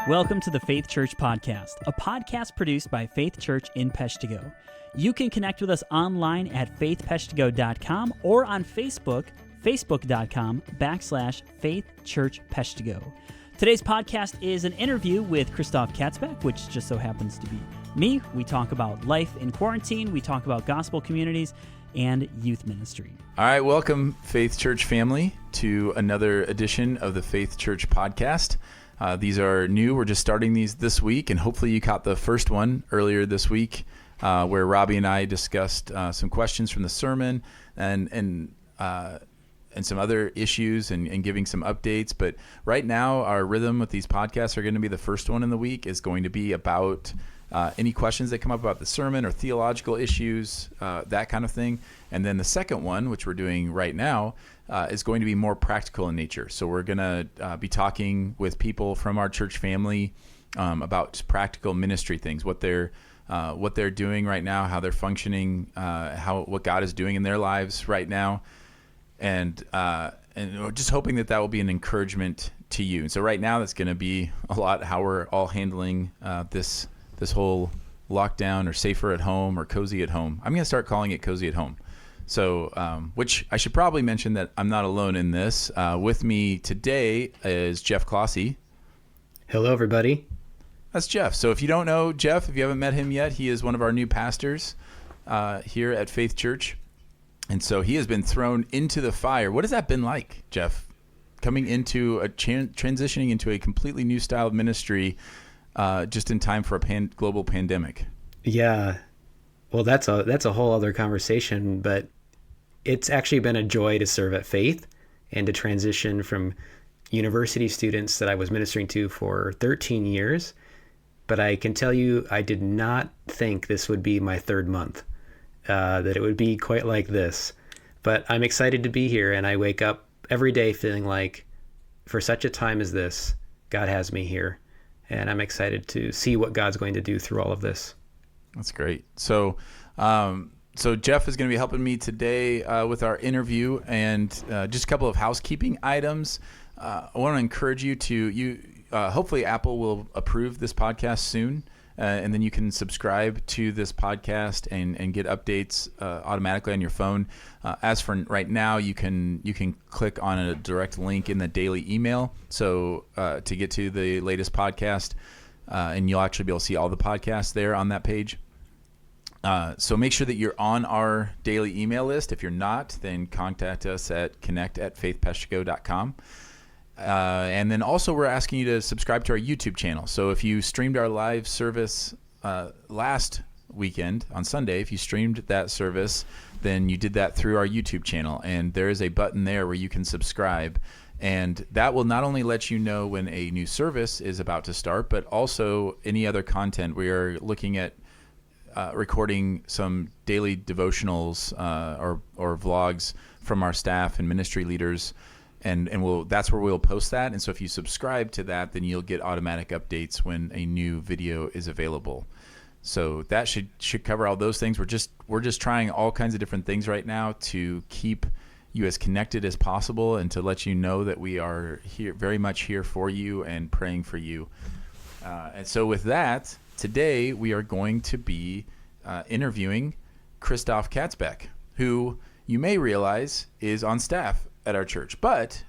Welcome to the Faith Church Podcast, a podcast produced by Faith Church in Peshtigo. You can connect with us online at faithpeshtigo.com or on Facebook, facebook.com/Faith Church Peshtigo. Today's podcast is an interview with Kristof Katzbeck, which just so happens to be me. We talk about life in quarantine, we talk about gospel communities, and youth ministry. All right, welcome, Faith Church family, to another edition of the Faith Church Podcast. These are new. We're just starting these this week, and hopefully you caught the first one earlier this week where Robbie and I discussed some questions from the sermon and some other issues and giving some updates. But right now, our rhythm with these podcasts are going to be the first one in the week is going to be about any questions that come up about the sermon or theological issues, that kind of thing. And then the second one, which we're doing right now, is going to be more practical in nature. So we're going to be talking with people from our church family about practical ministry things, what they're doing right now, how they're functioning, what God is doing in their lives right now, and we're just hoping that will be an encouragement to you. And so right now, that's going to be a lot how we're all handling this whole lockdown or safer at home or cozy at home. I'm going to start calling it cozy at home. So, which I should probably mention that I'm not alone in this. With me today is Jeff Clossy. Hello, everybody. That's Jeff. So if you don't know Jeff, if you haven't met him yet, he is one of our new pastors here at Faith Church. And so he has been thrown into the fire. What has that been like, Jeff? Coming into transitioning into a completely new style of ministry just in time for a global pandemic. Yeah. Well, that's a whole other conversation, but it's actually been a joy to serve at Faith and to transition from university students that I was ministering to for 13 years. But I can tell you, I did not think this would be my third month, that it would be quite like this. But I'm excited to be here, and I wake up every day feeling like, for such a time as this, God has me here. And I'm excited to see what God's going to do through all of this. That's great. So Jeff is going to be helping me today with our interview and just a couple of housekeeping items. I want to encourage you to hopefully Apple will approve this podcast soon, and then you can subscribe to this podcast and get updates automatically on your phone. As for right now, you can click on a direct link in the daily email to get to the latest podcast, and you'll actually be able to see all the podcasts there on that page. So make sure that you're on our daily email list. If you're not, then contact us at connect@faithpeshtigo.com. And then also we're asking you to subscribe to our YouTube channel. So if you streamed our live service last weekend on Sunday, if you streamed that service, then you did that through our YouTube channel. And there is a button there where you can subscribe. And that will not only let you know when a new service is about to start, but also any other content. We are looking at recording some daily devotionals or vlogs from our staff and ministry leaders, and that's where we'll post that. And so if you subscribe to that, then you'll get automatic updates when a new video is available. So that should cover all those things. We're just trying all kinds of different things right now to keep you as connected as possible and to let you know that we are here, very much here for you and praying for you. And so with that, today we are going to be interviewing Kristof Katzbeck, who you may realize is on staff at our church. But,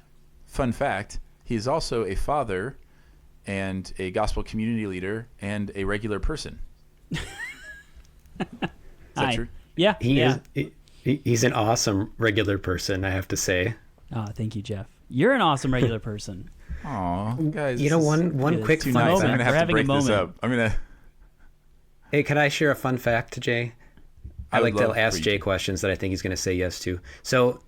fun fact, he is also a father and a gospel community leader and a regular person. Is that true? Yeah. He's an awesome regular person, I have to say. Oh, thank you, Jeff. You're an awesome regular person. Aw, guys. You know, one quick fun fact. I'm going to have to break this up. Hey, can I share a fun fact, Jay? I like to ask Jay questions that I think he's going to say yes to. So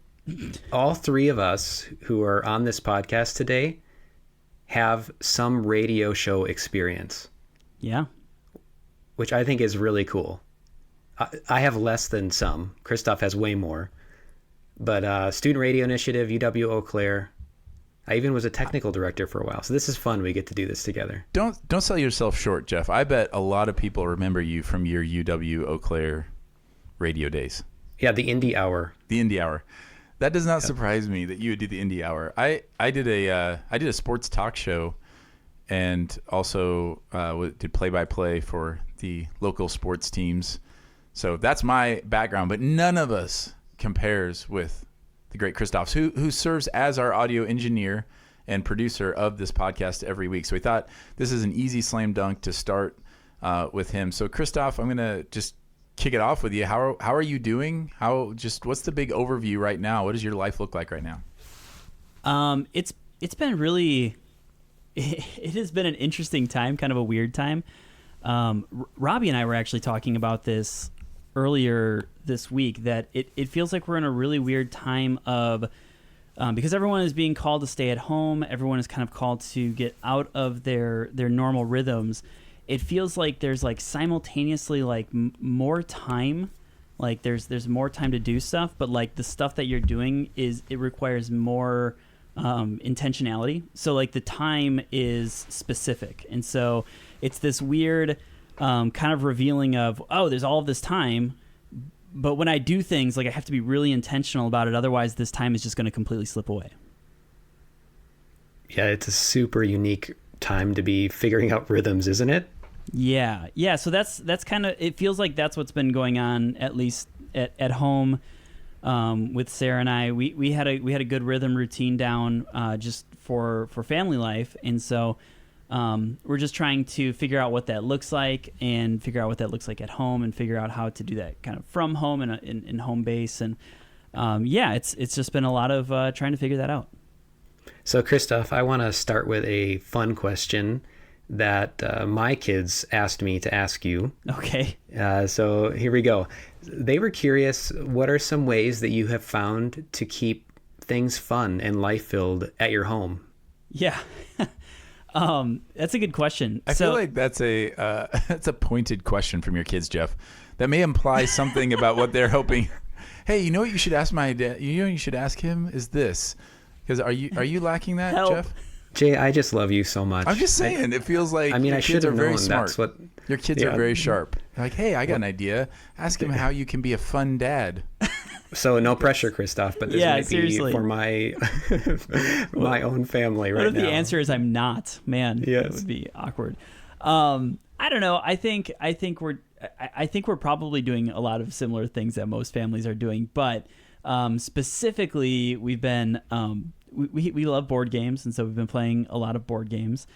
all three of us who are on this podcast today have some radio show experience. Yeah. Which I think is really cool. I have less than some. Kristof has way more. But Student Radio Initiative, UW Eau Claire. I even was a technical director for a while. So this is fun. We get to do this together. Don't sell yourself short, Jeff. I bet a lot of people remember you from your UW Eau Claire radio days. Yeah, the Indie Hour. The Indie Hour. That does not surprise me that you would do the Indie Hour. I did a sports talk show and also did play-by-play for the local sports teams. So that's my background, but none of us compares with the great Kristof, who serves as our audio engineer and producer of this podcast every week. So we thought this is an easy slam dunk to start with him. So Kristof, I'm going to just kick it off with you. How are you doing? What's the big overview right now? What does your life look like right now? It's been really, it has been an interesting time, kind of a weird time. Robbie and I were actually talking about this earlier this week, that it feels like we're in a really weird time of, because everyone is being called to stay at home. Everyone is kind of called to get out of their normal rhythms. It feels like there's like simultaneously like more time, like there's more time to do stuff, but like the stuff that you're doing it requires more intentionality. So like the time is specific, and so it's this weird kind of revealing of, oh, there's all of this time, but when I do things, like I have to be really intentional about it, otherwise this time is just going to completely slip away. Yeah, it's a super unique time to be figuring out rhythms, isn't it? Yeah. So that's kind of, it feels like that's what's been going on, at least at home, with Sarah and I. We had a good rhythm routine down, just for family life, and so we're just trying to figure out what that looks like, and figure out what that looks like at home, and figure out how to do that kind of from home and in home base, and it's just been a lot of trying to figure that out. So Kristof, I want to start with a fun question that my kids asked me to ask you. Okay. So here we go. They were curious, what are some ways that you have found to keep things fun and life-filled at your home? Yeah. That's a good question. I feel like that's a pointed question from your kids, Jeff. That may imply something about what they're hoping. Hey, you know what you should ask my dad? You know what you should ask him is this. Because are you lacking that, Help. Jeff? Jay, I just love you so much. I'm just saying, it feels like your I kids are very known. smart. That's what, your kids are very sharp. They're like, hey, I got an idea. Ask him how you can be a fun dad. So no pressure, Kristof, but this might seriously. be for my my own family right what if now. the answer is I'm not? Man, Yes. That would be awkward. I don't know. I think we're probably doing a lot of similar things that most families are doing, but specifically, we've been we love board games, and so we've been playing a lot of board games,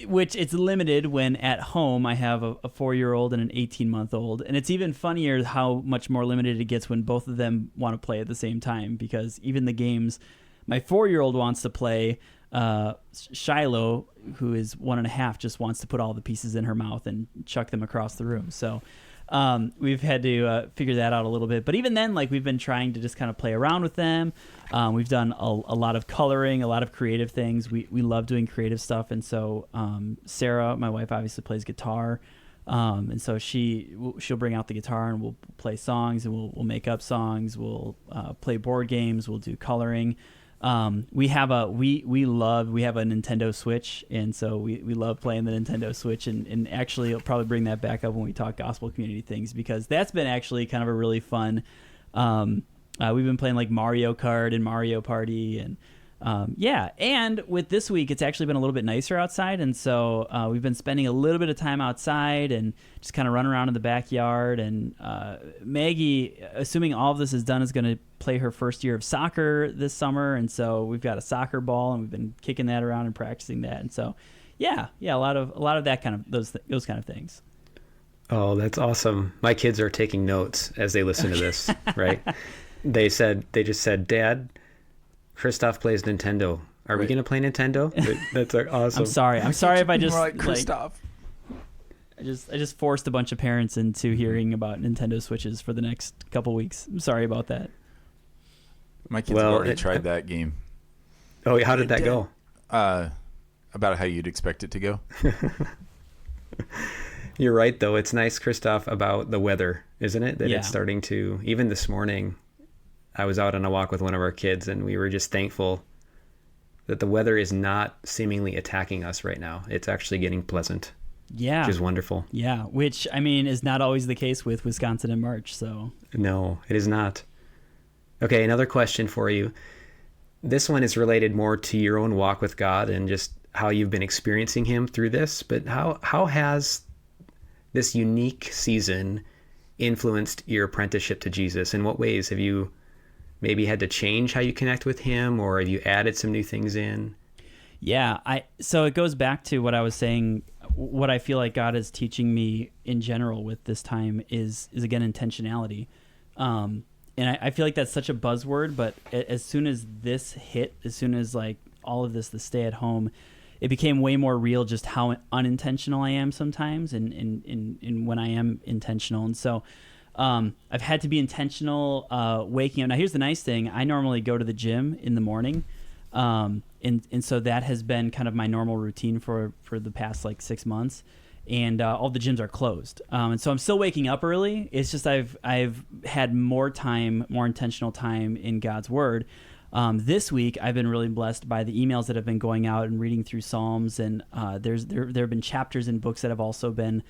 which it's limited when at home I have a 4-year-old and an 18-month-old, and it's even funnier how much more limited it gets when both of them want to play at the same time, because even the games my 4-year-old wants to play, Shiloh, who is 1.5, just wants to put all the pieces in her mouth and chuck them across the room. So we've had to figure that out a little bit. But even then, like, we've been trying to just kind of play around with them. We've done a lot of coloring, a lot of creative things. We love doing creative stuff. And so Sarah, my wife, obviously plays guitar. And so she'll bring out the guitar, and we'll play songs, and we'll make up songs. We'll play board games. We'll do coloring. We have a Nintendo Switch, and so we love playing the Nintendo Switch, and actually I'll probably bring that back up when we talk gospel community things, because that's been actually kind of a really fun, we've been playing like Mario Kart and Mario Party, and and with this week it's actually been a little bit nicer outside, and so we've been spending a little bit of time outside and just kind of running around in the backyard, and Maggie, assuming all of this is done, is going to play her first year of soccer this summer, and so we've got a soccer ball, and we've been kicking that around and practicing that, and so a lot of that kind of those kind of things. Oh, that's awesome. My kids are taking notes as they listen to this, right? They just said, Dad, Kristof plays Nintendo. Are we going to play Nintendo? That's awesome. I'm sorry if I just more like Kristof. I just forced a bunch of parents into hearing about Nintendo Switches for the next couple weeks. I'm sorry about that. My kids have already tried that game. Oh, how did that go? About how you'd expect it to go. You're right, though. It's nice, Kristof, about the weather, isn't it? That Yeah. it's starting to, even this morning, I was out on a walk with one of our kids, and we were just thankful that the weather is not seemingly attacking us right now. It's actually getting pleasant. Yeah. Which is wonderful. Yeah, which, I mean, is not always the case with Wisconsin in March, so. No, it is not. Okay, another question for you. This one is related more to your own walk with God and just how you've been experiencing him through this, but how has this unique season influenced your apprenticeship to Jesus? In what ways have you maybe had to change how you connect with him, or have you added some new things in? Yeah, so it goes back to what I was saying. What I feel like God is teaching me in general with this time is again intentionality. And I feel like that's such a buzzword, but as soon as this hit, as soon as like all of this, the stay at home, it became way more real just how unintentional I am sometimes, and when I am intentional. And so I've had to be intentional waking up. Now, here's the nice thing. I normally go to the gym in the morning. And so that has been kind of my normal routine for the past like 6 months. And all the gyms are closed. And so I'm still waking up early. It's just I've had more time, more intentional time in God's Word. This week, I've been really blessed by the emails that have been going out and reading through Psalms. And there have been chapters in books that have also been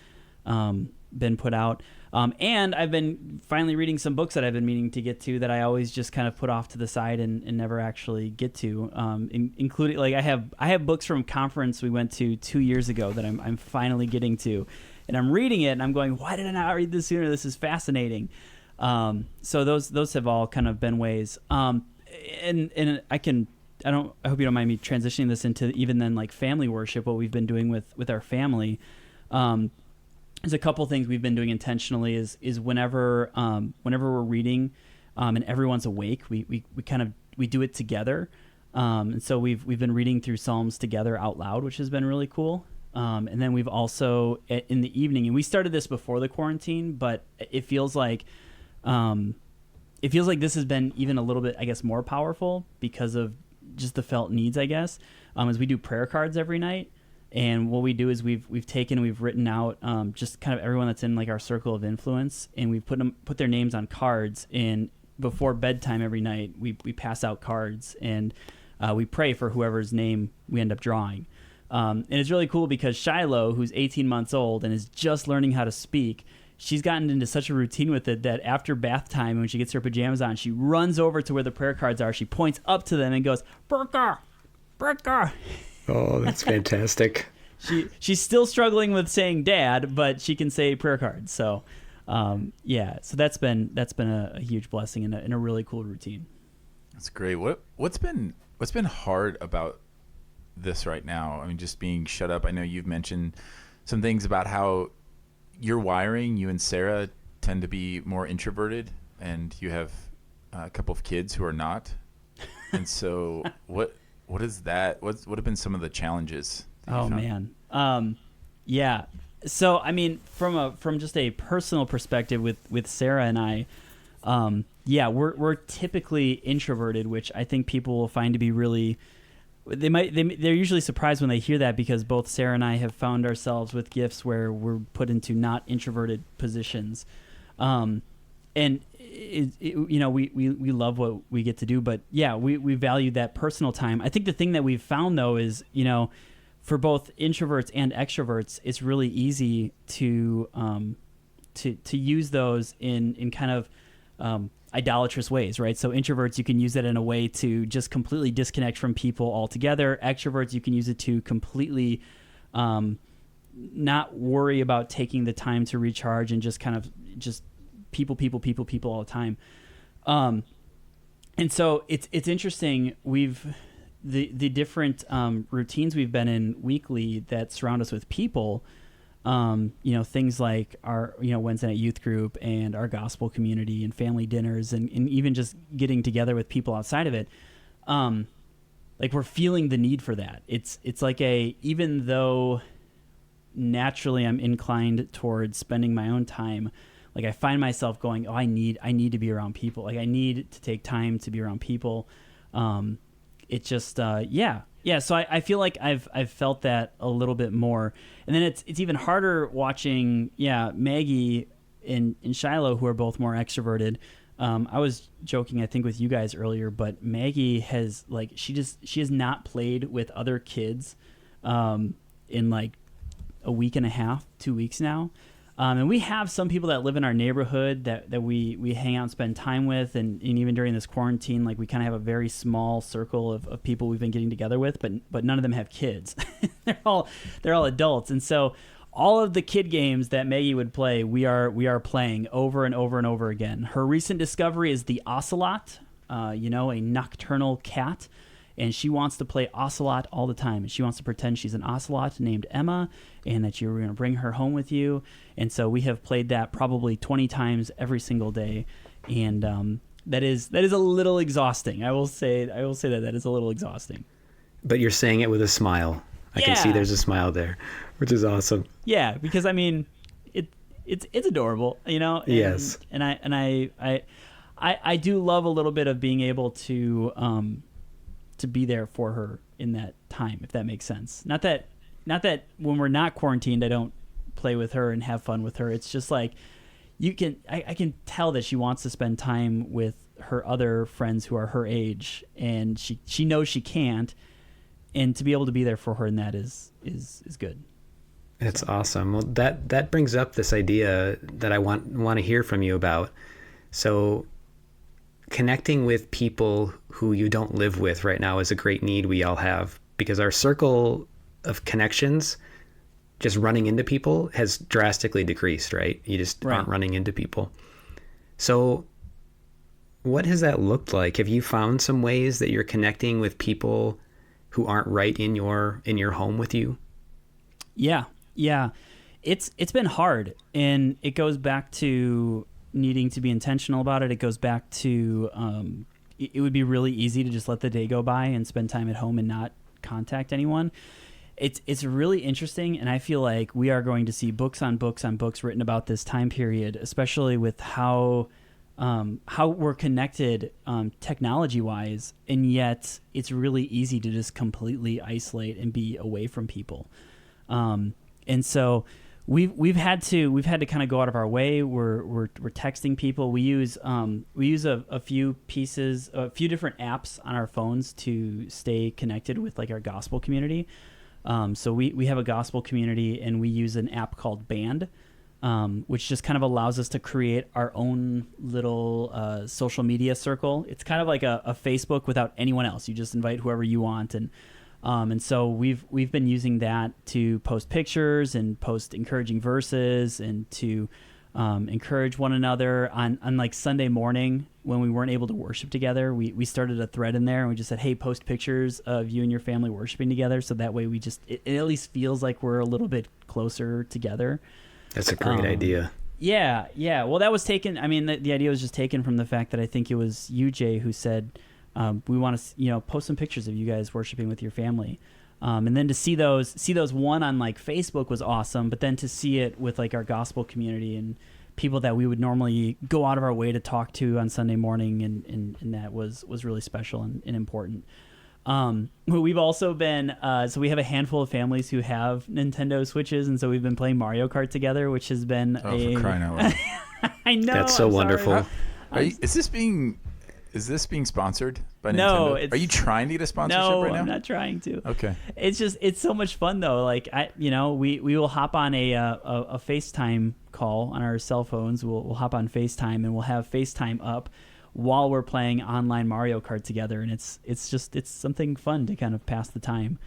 put out. And I've been finally reading some books that I've been meaning to get to that I always just kind of put off to the side and never actually get to, including like I have books from conference we went to 2 years ago that I'm finally getting to, and I'm reading it and I'm going, why did I not read this sooner? This is fascinating. So those have all kind of been ways. And I hope you don't mind me transitioning this into even then like family worship, what we've been doing with our family. There's a couple things we've been doing intentionally is whenever we're reading and everyone's awake, we do it together. And so we've been reading through Psalms together out loud, which has been really cool. And then we've also in the evening, and we started this before the quarantine, but it feels like this has been even a little bit, I guess, more powerful because of just the felt needs, I guess, as we do prayer cards every night. And what we do is we've written out just kind of everyone that's in like our circle of influence, and we've put their names on cards. And before bedtime every night, we pass out cards, and we pray for whoever's name we end up drawing. And it's really cool because Shiloh, who's 18 months old and is just learning how to speak, she's gotten into such a routine with it that after bath time, when she gets her pajamas on, she runs over to where the prayer cards are. She points up to them and goes, "Burka, Burka." Oh, that's fantastic. She's still struggling with saying dad, but she can say prayer cards. So, so that's been a huge blessing and a really cool routine. That's great. What's been hard about this right now? I mean, just being shut up. I know you've mentioned some things about how your wiring, you and Sarah, tend to be more introverted, and you have a couple of kids who are not. And so what is that? What have been some of the challenges? Oh man. Yeah. So, I mean, from just a personal perspective with Sarah and I, we're typically introverted, which I think people will find to be really, they're usually surprised when they hear that, because both Sarah and I have found ourselves with gifts where we're put into not introverted positions. And we love what we get to do, but we value that personal time. I think the thing that we've found though is, for both introverts and extroverts, it's really easy to use those in kind of idolatrous ways, right? So introverts, you can use that in a way to just completely disconnect from people altogether. Extroverts, you can use it to completely not worry about taking the time to recharge and just kind of just people all the time. And so it's interesting. The different routines we've been in weekly that surround us with people, things like our, Wednesday night youth group and our gospel community and family dinners and even just getting together with people outside of it. Like we're feeling the need for that. It's like even though naturally I'm inclined towards spending my own time, like I find myself going, I need to be around people. Like I need to take time to be around people. It just, So I feel like I've felt that a little bit more. And then it's even harder watching, Maggie and Shiloh, who are both more extroverted. I was joking, I think, with you guys earlier, but Maggie has she has not played with other kids in like a week and a half, 2 weeks now. And we have some people that live in our neighborhood that we hang out and spend time with, and even during this quarantine, like we kind of have a very small circle of people we've been getting together with, but none of them have kids. they're all adults, and so all of the kid games that Maggie would play, we are playing over and over and over again. Her recent discovery is the ocelot, a nocturnal cat. And she wants to play ocelot all the time. And she wants to pretend she's an ocelot named Emma and that you're going to bring her home with you. And so we have played that probably 20 times every single day. And that is a little exhausting. I will say that is a little exhausting. But you're saying it with a smile. I can see there's a smile there, which is awesome. Yeah, because I mean, it's adorable, And, yes. And I do love a little bit of being able to be there for her in that time, if that makes sense. Not that when we're not quarantined, I don't play with her and have fun with her. It's just like I can tell that she wants to spend time with her other friends who are her age, and she knows she can't, and to be able to be there for her in that is good. That's awesome. Well, that brings up this idea that I want to hear from you about. So connecting with people who you don't live with right now is a great need we all have, because our circle of connections, just running into people, has drastically decreased, right? You just aren't running into people. So what has that looked like? Have you found some ways that you're connecting with people who aren't right in your home with you? Yeah. It's been hard, and it goes back to needing to be intentional about it. It goes back to it would be really easy to just let the day go by and spend time at home and not contact anyone. It's really interesting, and I feel like we are going to see books on books on books written about this time period, especially with how we're connected technology-wise, and yet it's really easy to just completely isolate and be away from people. And so we've had to kind of go out of our way. We're texting people. We use a few different apps on our phones to stay connected with like our gospel community. So we have a gospel community, and we use an app called Band, which just kind of allows us to create our own little social media circle. It's kind of like a Facebook without anyone else. You just invite whoever you want, and so we've been using that to post pictures and post encouraging verses, and to encourage one another on like Sunday morning when we weren't able to worship together. We started a thread in there, and we just said, hey, post pictures of you and your family worshiping together, so that way it at least feels like we're a little bit closer together. That's a great idea. Yeah. Well, that was taken. I mean, the idea was just taken from the fact that I think it was you, Jay, who said, we want to, post some pictures of you guys worshiping with your family. And then to see those one on like Facebook was awesome, but then to see it with like our gospel community and people that we would normally go out of our way to talk to on Sunday morning, and that was really special and important. We've also been, so we have a handful of families who have Nintendo Switches, and so we've been playing Mario Kart together, which has been for crying out loud. I know. That's so wonderful. Is this being sponsored by Nintendo? No. Are you trying to get a sponsorship right now? No, I'm not trying to. Okay. It's so much fun though. Like we will hop on a FaceTime call on our cell phones. We'll hop on FaceTime, and we'll have FaceTime up while we're playing online Mario Kart together, and it's something fun to kind of pass the time,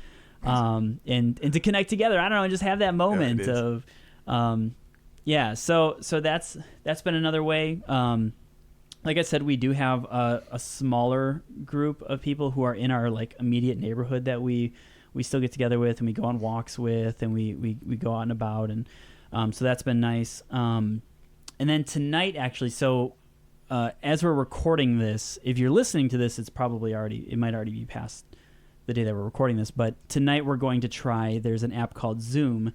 and to connect together. I don't know, and just have that moment of, So that's been another way. Like I said, we do have a smaller group of people who are in our like immediate neighborhood that we still get together with, and we go on walks with, and we go out and about, and so that's been nice. And then tonight, actually, so. As we're recording this, if you're listening to this, it might already be past the day that we're recording this, but tonight we're going to try, there's an app called Zoom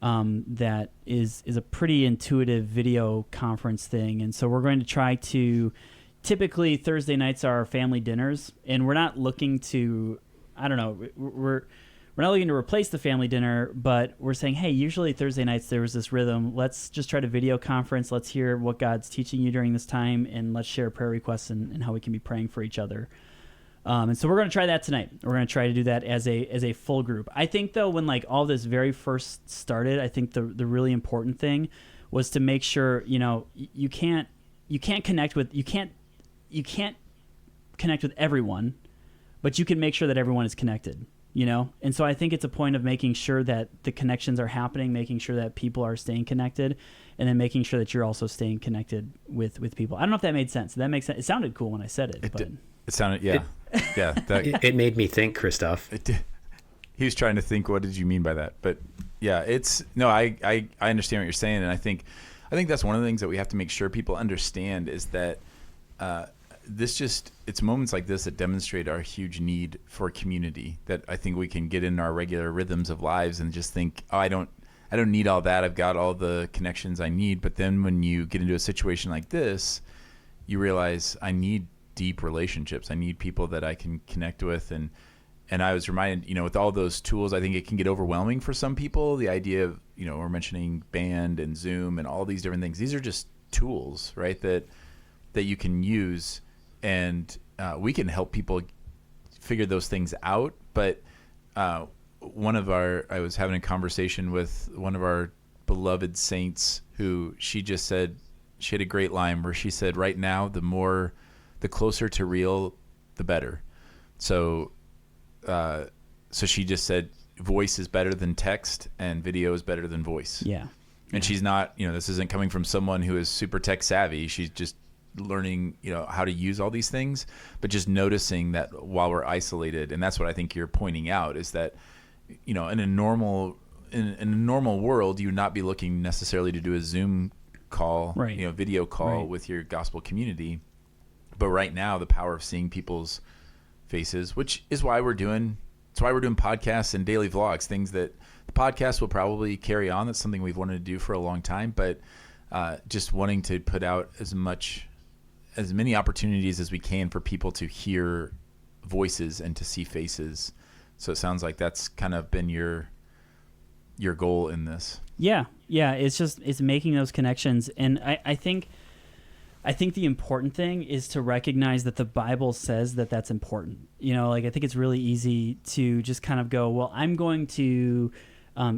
that is a pretty intuitive video conference thing, and so we're going to try to, typically Thursday nights are our family dinners, and we're not looking to, we're not looking to replace the family dinner, but we're saying, hey, usually Thursday nights there was this rhythm. Let's just try to video conference. Let's hear what God's teaching you during this time, and let's share prayer requests and how we can be praying for each other. And so we're going to try that tonight. We're going to try to do that as a full group. I think, though, when like all this very first started, I think the really important thing was to make sure, you can't connect with everyone, but you can make sure that everyone is connected, And so I think it's a point of making sure that the connections are happening, making sure that people are staying connected, and then making sure that you're also staying connected with people. I don't know if that made sense. Did that make sense? It sounded cool when I said it. It sounded, yeah. It made me think, Kristof. It did. He was trying to think, what did you mean by that? But yeah, I understand what you're saying. And I think that's one of the things that we have to make sure people understand is that it's moments like this that demonstrate our huge need for community, that I think we can get in our regular rhythms of lives and just think, oh, I don't need all that. I've got all the connections I need. But then when you get into a situation like this, you realize I need deep relationships. I need people that I can connect with. And I was reminded, with all those tools, I think it can get overwhelming for some people. The idea of, we're mentioning Band and Zoom and all these different things. These are just tools, right? That you can use, and we can help people figure those things out. But I was having a conversation with one of our beloved saints who she just said, she had a great line where she said, right now, the closer to real, the better. So she just said, voice is better than text and video is better than voice. Yeah. And she's not, this isn't coming from someone who is super tech savvy. She's just learning, how to use all these things, but just noticing that while we're isolated. And that's what I think you're pointing out is that, in a normal world, you would not be looking necessarily to do a Zoom call, right. Video call right. with your gospel community. But right now, the power of seeing people's faces, which is why we're doing podcasts and daily vlogs, things that the podcast will probably carry on. That's something we've wanted to do for a long time, but just wanting to put out as many opportunities as we can for people to hear voices and to see faces. So it sounds like that's kind of been your goal in this. Yeah. It's making those connections. And I think the important thing is to recognize that the Bible says that that's important. I think it's really easy to just kind of go, well, I'm going to,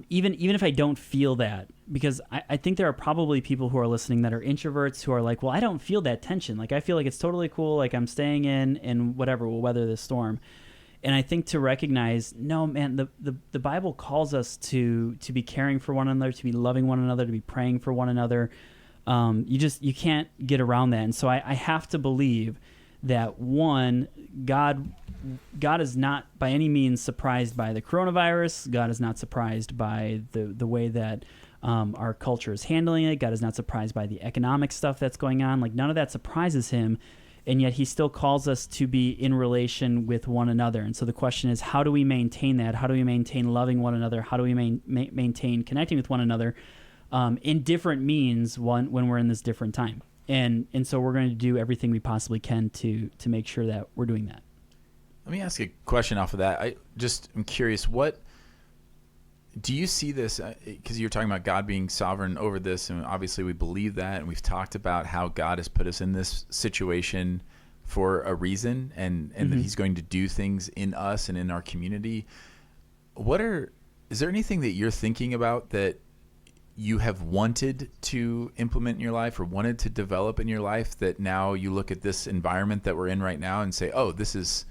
even if I don't feel that, because I think there are probably people who are listening that are introverts who are like, well, I don't feel that tension. Like, I feel like it's totally cool. Like, I'm staying in and whatever, we'll weather this storm. And I think to recognize, no, man, the Bible calls us to be caring for one another, to be loving one another, to be praying for one another. You can't get around that. And so I have to believe that, one, God is not by any means surprised by the coronavirus. God is not surprised by the way that our culture is handling it. God is not surprised by the economic stuff that's going on. Like, none of that surprises him. And yet he still calls us to be in relation with one another. And so the question is, how do we maintain that? How do we maintain loving one another? How do we maintain connecting with one another in different means when we're in this different time? And so we're going to do everything we possibly can to make sure that we're doing that. Let me ask you a question off of that. I'm curious, what do you see this, because you're talking about God being sovereign over this, and obviously we believe that, and we've talked about how God has put us in this situation for a reason, and that he's going to do things in us and in our community. Is there anything that you're thinking about that you have wanted to implement in your life or wanted to develop in your life that now you look at this environment that we're in right now and say, oh, this is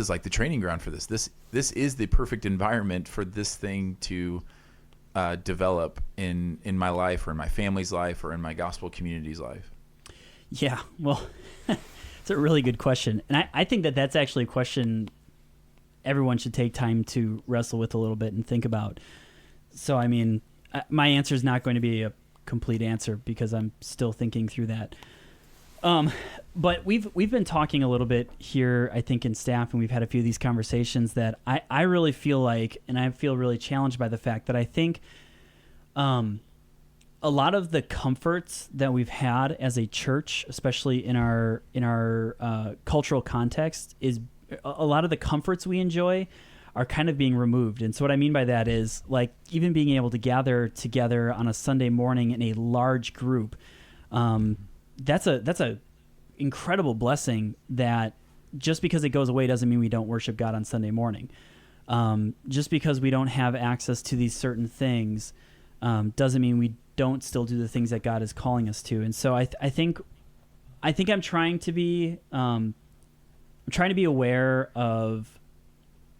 like the training ground for this. This is the perfect environment for this thing to develop in my life or in my family's life or in my gospel community's life? Yeah, well, it's a really good question. And I think that's actually a question everyone should take time to wrestle with a little bit and think about. So, I mean, my answer is not going to be a complete answer because I'm still thinking through that. But we've been talking a little bit here, I think, in staff, and we've had a few of these conversations that I really feel like, and I feel really challenged by the fact that I think a lot of the comforts that we've had as a church, especially in our cultural context, is a lot of the comforts we enjoy are kind of being removed. And so what I mean by that is, like, even being able to gather together on a Sunday morning in a large group, that's a incredible blessing that just because it goes away doesn't mean we don't worship God on Sunday morning. Just because we don't have access to these certain things doesn't mean we don't still do the things that God is calling us to. And so I think I'm trying to be aware of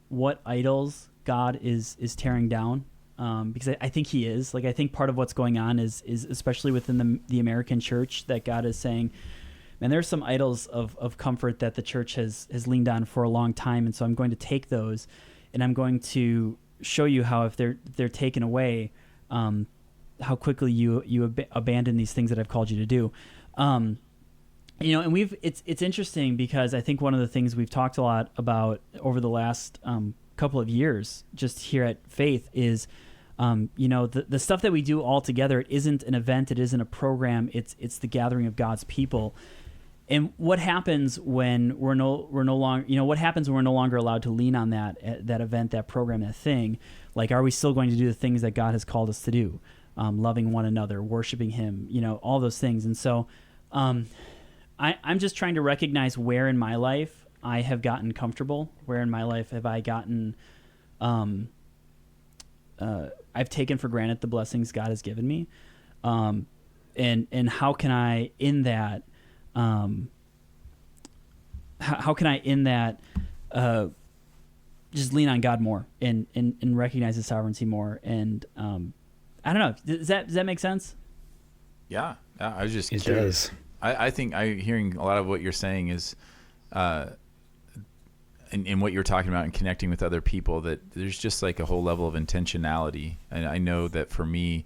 what idols God is tearing down, because I think He is. Like, I think part of what's going on is especially within the American church, that God is saying, man, there's some idols of comfort that the church has leaned on for a long time, and so I'm going to take those, and I'm going to show you how, if they're taken away, how quickly you abandon these things that I've called you to do. And it's interesting, because I think one of the things we've talked a lot about over the last couple of years just here at Faith is, the stuff that we do all together. It isn't an event. It isn't a program. It's the gathering of God's people. And what happens when we're no longer, what happens when we're no longer allowed to lean on that event, that program, that thing? Like, are we still going to do the things that God has called us to do? Loving one another, worshiping Him, all those things. And so I'm just trying to recognize where in my life I have gotten comfortable, where in my life have I gotten, I've taken for granted the blessings God has given me. And how can I in that, how can I in that just lean on God more and recognize His sovereignty more? And I don't know. Does that make sense? Yeah. I was just It curious. does. I think I'm hearing a lot of what you're saying is, in what you're talking about and connecting with other people, that there's just like a whole level of intentionality. And I know that for me,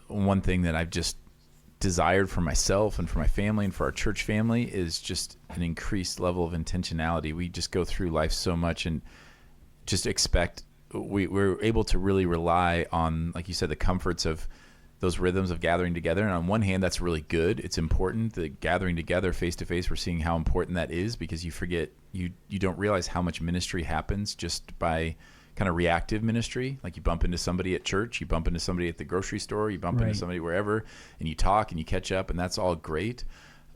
one thing that I've just desired for myself and for my family and for our church family is just an increased level of intentionality. We just go through life so much and just expect we're able to really rely on, like you said, the comforts of those rhythms of gathering together. And on one hand, that's really good. It's important. The gathering together face to face, we're seeing how important that is, because you forget, you don't realize how much ministry happens just by kind of reactive ministry. Like, you bump into somebody at church, you bump into somebody at the grocery store, you bump into somebody wherever, and you talk and you catch up, and that's all great.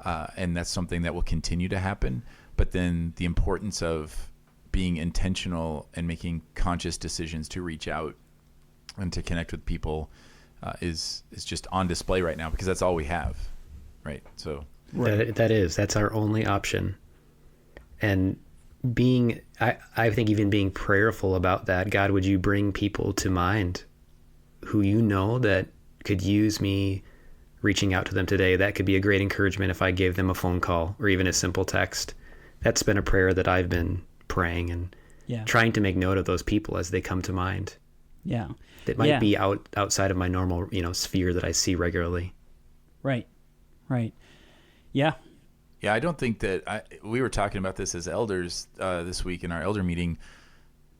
And that's something that will continue to happen. But then the importance of being intentional and making conscious decisions to reach out and to connect with people is just on display right now, because that's all we have, right? So that's our only option. And I think even being prayerful about that, God, would you bring people to mind who that could use me reaching out to them today? That could be a great encouragement if I gave them a phone call or even a simple text. That's been a prayer that I've been praying and trying to make note of those people as they come to mind. Yeah. That might be outside of my normal, sphere that I see regularly. Right. Yeah. Yeah, I don't think that we were talking about this as elders this week in our elder meeting,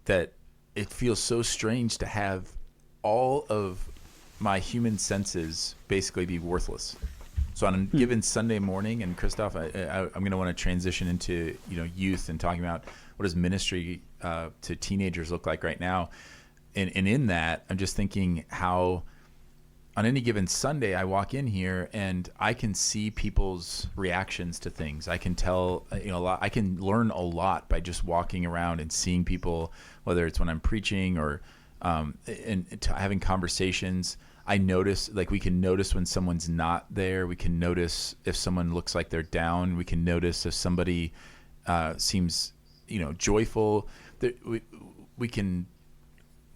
that it feels so strange to have all of my human senses basically be worthless. So on a given Sunday morning, and Kristof, I'm going to want to transition into youth and talking about what does ministry to teenagers look like right now. And in that, I'm just thinking how on any given Sunday, I walk in here and I can see people's reactions to things. I can tell, a lot. I can learn a lot by just walking around and seeing people, whether it's when I'm preaching or having conversations. I notice, we can notice when someone's not there. We can notice if someone looks like they're down. We can notice if somebody seems, joyful.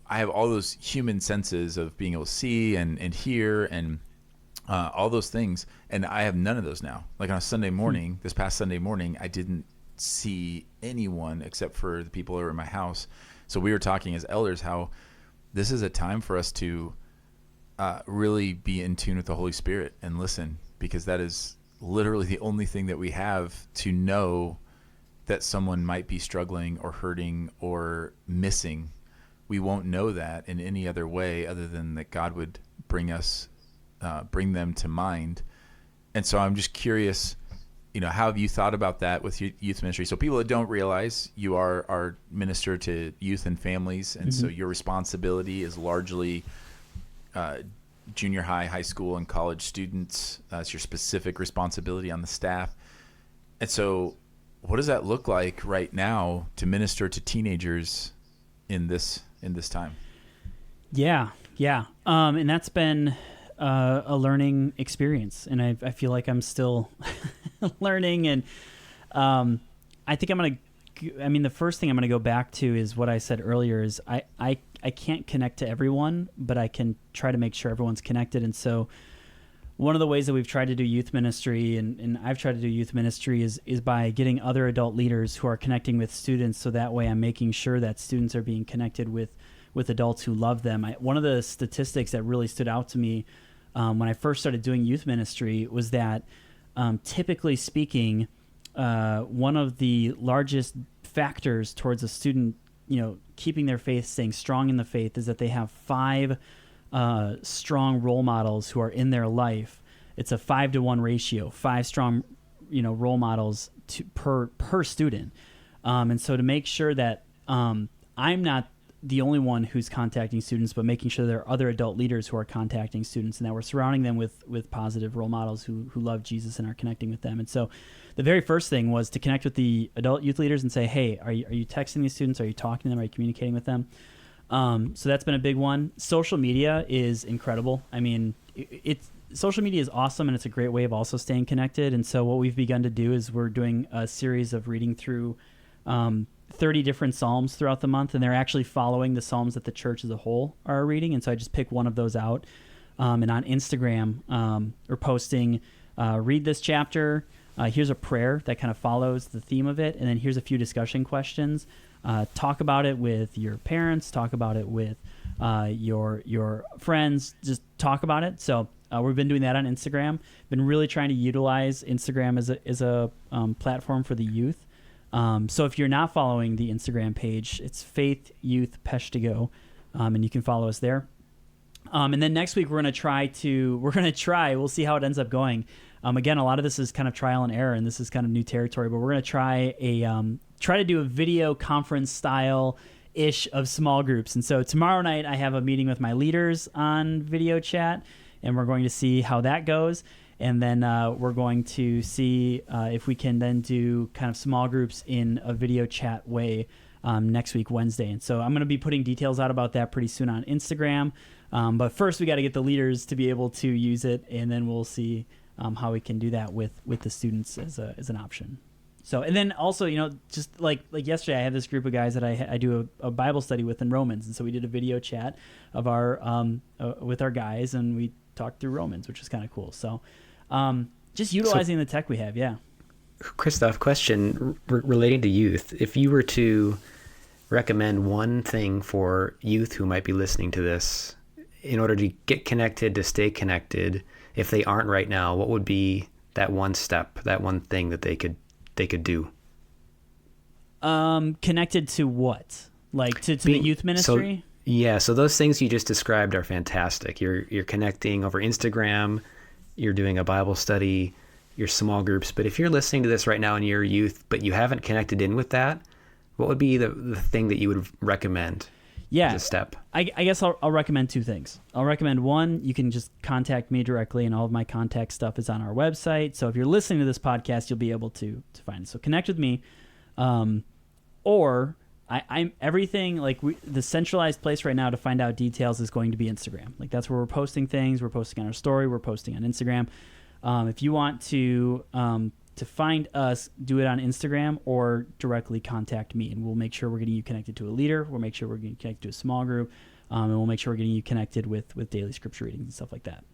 I have all those human senses of being able to see and hear and all those things. And I have none of those now. Like on a Sunday morning, this past Sunday morning, I didn't see anyone except for the people who were in my house. So we were talking as elders how this is a time for us to really be in tune with the Holy Spirit and listen, because that is literally the only thing that we have to know that someone might be struggling or hurting or missing. We won't know that in any other way other than that God would bring them to mind. And so I'm just curious, how have you thought about that with youth ministry? So people that don't realize, you are minister to youth and families, and so your responsibility is largely junior high, high school, and college students. It's your specific responsibility on the staff. And so what does that look like right now to minister to teenagers in this time? Yeah. Yeah. And that's been a learning experience, and I feel like I'm still learning. And I think the first thing I'm going to go back to is what I said earlier is I can't connect to everyone, but I can try to make sure everyone's connected. And so one of the ways that we've tried to do youth ministry, and I've tried to do youth ministry, is by getting other adult leaders who are connecting with students, so that way I'm making sure that students are being connected with adults who love them. One of the statistics that really stood out to me when I first started doing youth ministry was that typically speaking, one of the largest factors towards a student, keeping their faith, staying strong in the faith, is that they have 5 strong role models who are in their life. It's a 5-to-1 ratio, 5 strong, role models per student. And so to make sure that I'm not the only one who's contacting students, but making sure there are other adult leaders who are contacting students, and that we're surrounding them with positive role models who love Jesus and are connecting with them. And so the very first thing was to connect with the adult youth leaders and say, hey, are you texting these students? Are you talking to them? Are you communicating with them? So that's been a big one. Social media is incredible. I mean, social media is awesome, and it's a great way of also staying connected. And so what we've begun to do is we're doing a series of reading through 30 different Psalms throughout the month, and they're actually following the Psalms that the church as a whole are reading. And so I just pick one of those out. And on Instagram, we're posting, read this chapter. Here's a prayer that kind of follows the theme of it. And then here's a few discussion questions. Talk about it with your parents, talk about it with your friends, just talk about it. So we've been doing that on Instagram. Been really trying to utilize Instagram as a platform for the youth. So if you're not following the Instagram page, it's Faith Youth Peshtigo, and you can follow us there. And then next week we'll try, we'll see how it ends up going. Again, a lot of this is kind of trial and error, and this is kind of new territory, but we're going to try to do a video conference style ish of small groups. And so tomorrow night I have a meeting with my leaders on video chat, and we're going to see how that goes. And then we're going to see if we can then do kind of small groups in a video chat way next week, Wednesday. And so I'm going to be putting details out about that pretty soon on Instagram. But first we got to get the leaders to be able to use it, and then we'll see how we can do that with the students as an option. So, and then also, just like yesterday, I had this group of guys that I do a Bible study with in Romans. And so we did a video chat of with our guys, and we talked through Romans, which was kind of cool. So, just utilizing the tech we have. Yeah. Kristof, question relating to youth. If you were to recommend one thing for youth who might be listening to this in order to get connected, to stay connected, if they aren't right now, what would be that one step, that one thing that they could do? Connected to what? Like to the youth ministry? So those things you just described are fantastic. You're connecting over Instagram, you're doing a Bible study, your small groups. But if you're listening to this right now and you're youth, but you haven't connected in with that, what would be the thing that you would recommend? Yeah, as a step? I guess I'll recommend 2 things. I'll recommend one, you can just contact me directly, and all of my contact stuff is on our website. So if you're listening to this podcast, you'll be able to find it. So connect with me. Or I'm everything, the centralized place right now to find out details is going to be Instagram. Like that's where we're posting things. We're posting on our story. We're posting on Instagram. If you want to find us, do it on Instagram or directly contact me, and we'll make sure we're getting you connected to a leader. We'll make sure we're getting you connected to a small group, and we'll make sure we're getting you connected with daily scripture readings and stuff like that.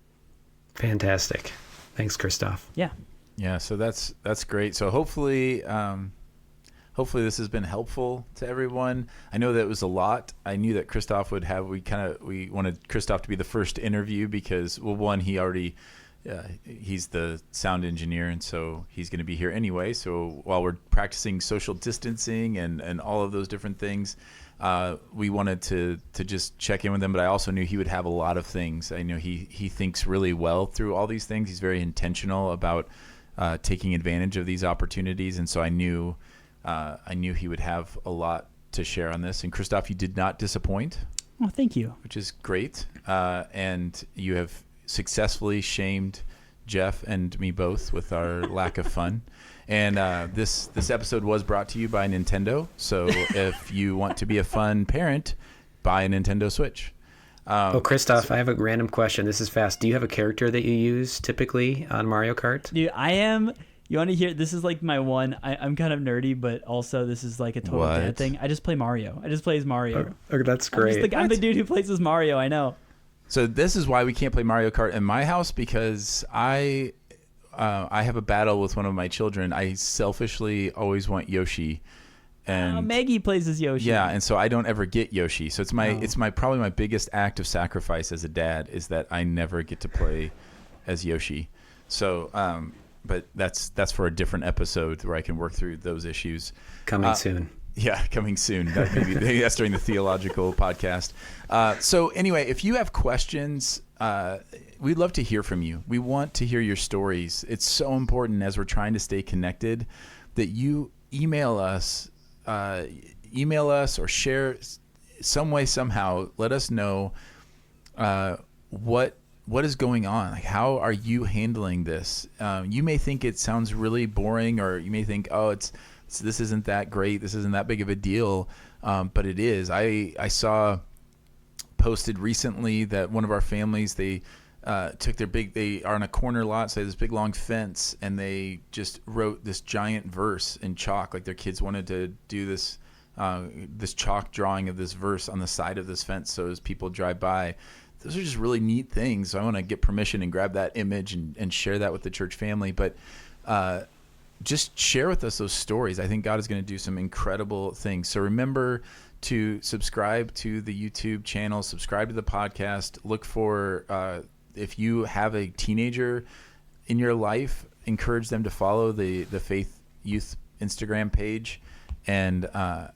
Fantastic. Thanks, Kristof. Yeah. Yeah. So that's great. So hopefully this has been helpful to everyone. I know that it was a lot. I knew that Kristof would have. We wanted Kristof to be the first interview because, well, one, he's the sound engineer, and so he's going to be here anyway. So while we're practicing social distancing and all of those different things, we wanted to just check in with him. But I also knew he would have a lot of things. I know he thinks really well through all these things. He's very intentional about taking advantage of these opportunities, and so I knew he would have a lot to share on this. And Kristof, you did not disappoint. Oh, thank you. Which is great. And you have successfully shamed Jeff and me both with our lack of fun. And this episode was brought to you by Nintendo. So if you want to be a fun parent, buy a Nintendo Switch. Kristof, I have a random question. This is fast. Do you have a character that you use typically on Mario Kart? Dude, I am. You want to hear? This is like my one. I'm kind of nerdy, but also this is like a total dad thing. I just play Mario. I just play as Mario. Oh, that's great. I'm the dude who plays as Mario. I know. So this is why we can't play Mario Kart in my house, because I have a battle with one of my children. I selfishly always want Yoshi. And Maggie plays as Yoshi. Yeah, and so I don't ever get Yoshi. So it's probably my biggest act of sacrifice as a dad is that I never get to play as Yoshi. So, but that's for a different episode where I can work through those issues. Coming soon. Yeah, coming soon. Maybe that's during the theological podcast. So anyway, if you have questions, we'd love to hear from you. We want to hear your stories. It's so important as we're trying to stay connected that you email us or share some way, somehow. Let us know what is going on. Like, how are you handling this? You may think it sounds really boring, or you may think, oh, this isn't that great. This isn't that big of a deal. But it is. I saw posted recently that one of our families, they they are on a corner lot, so they have this big long fence, and they just wrote this giant verse in chalk. Like their kids wanted to do this chalk drawing of this verse on the side of this fence, so as people drive by. Those are just really neat things. So I want to get permission and grab that image and share that with the church family. But just share with us those stories. I think God is going to do some incredible things. So remember to subscribe to the YouTube channel, subscribe to the podcast, look for, if you have a teenager in your life, encourage them to follow the Faith Youth Instagram page. And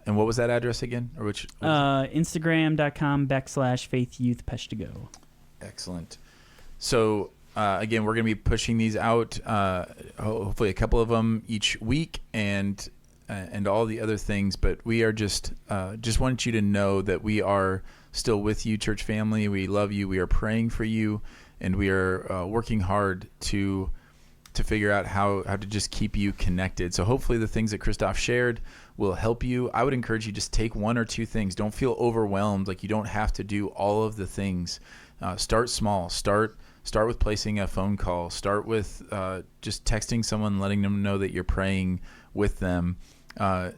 what was that address again? Or which? Instagram.com/faithyouthpeshtigo. Excellent. So again, we're going to be pushing these out, hopefully a couple of them each week, and all the other things. But we are just want you to know that we are still with you, church family. We love you. We are praying for you, and we are working hard to figure out how to just keep you connected. So hopefully the things that Kristof shared will help you. I would encourage you, just take one or two things. Don't feel overwhelmed. Like you don't have to do all of the things. Start small. Start with placing a phone call. Start with just texting someone, letting them know that you're praying with them. And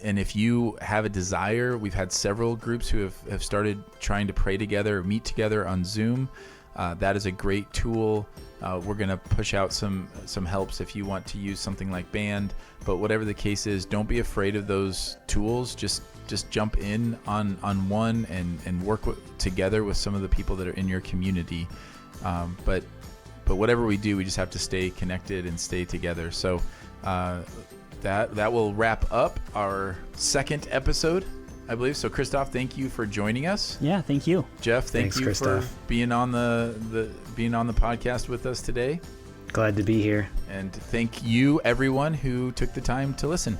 if you have a desire, we've had several groups who have started trying to pray together, meet together on Zoom. That is a great tool. We're going to push out some helps if you want to use something like Band. But whatever the case is, don't be afraid of those tools. Just jump in on one and work together with some of the people that are in your community. But whatever we do, we just have to stay connected and stay together. So that will wrap up our second episode, I believe. So Kristof, thank you for joining us. Yeah, thank you. Jeff, thanks you Kristof. for being on the podcast with us today. Glad to be here. And thank you, everyone who took the time to listen.